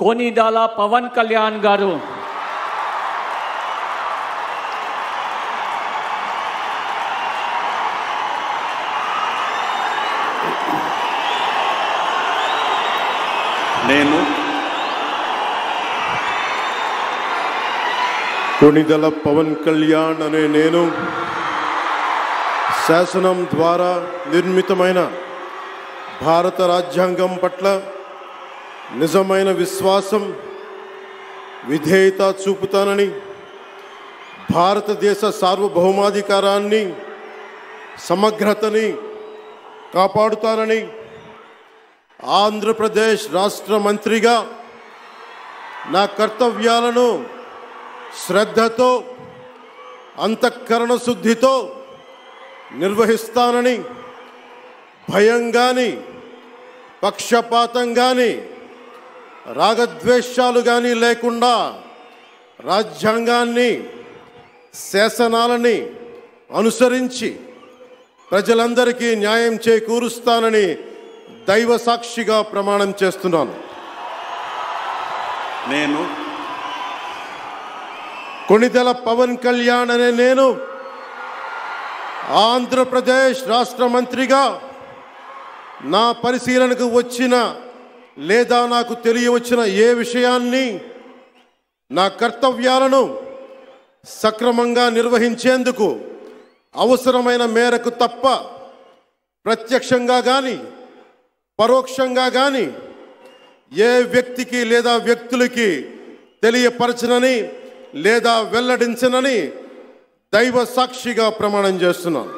कोनिदाला पवन कल्याण गारू నేను కొనిదల పవన్ కళ్యాణ్ అనే నేను శాసనం ద్వారా నిర్మితమైన భారత రాజ్యాంగం పట్ల నిజమైన విశ్వాసం విధేయత చూపుతానని భారతదేశ సార్వభౌమాధికారాన్ని సమగ్రతని కాపాడుతానని ఆంధ్రప్రదేశ్ రాష్ట్ర మంత్రిగా నా కర్తవ్యాలను శ్రద్ధతో అంతఃకరణ శుద్ధితో నిర్వహిస్తానని భయం గాని పక్షపాతం గాని రాగద్వేషాలు గాని లేకుండా రాజ్యాంగాన్ని శాసనాలని అనుసరించి ప్రజలందరికీ న్యాయం చేకూరుస్తానని దైవ సాక్షిగా ప్రమాణం చేస్తున్నాను. నేను కొనిదెల పవన్ కళ్యాణ్ అనే నేను ఆంధ్రప్రదేశ్ రాష్ట్ర మంత్రిగా నా పరిశీలనకు వచ్చిన లేదా నాకు తెలియవచ్చిన ఏ విషయాన్ని నా కర్తవ్యాలను సక్రమంగా నిర్వహించేందుకు అవసరమైన మేరకు తప్ప ప్రత్యక్షంగా కానీ పరోక్షంగా కానీ ఏ వ్యక్తికి లేదా వ్యక్తులకి తెలియపరచనని లేదా వెల్లడించనని దైవ సాక్షిగా ప్రమాణం చేస్తున్నాను.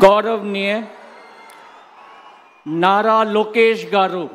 गौरवनीय नारा लोकेश गारू।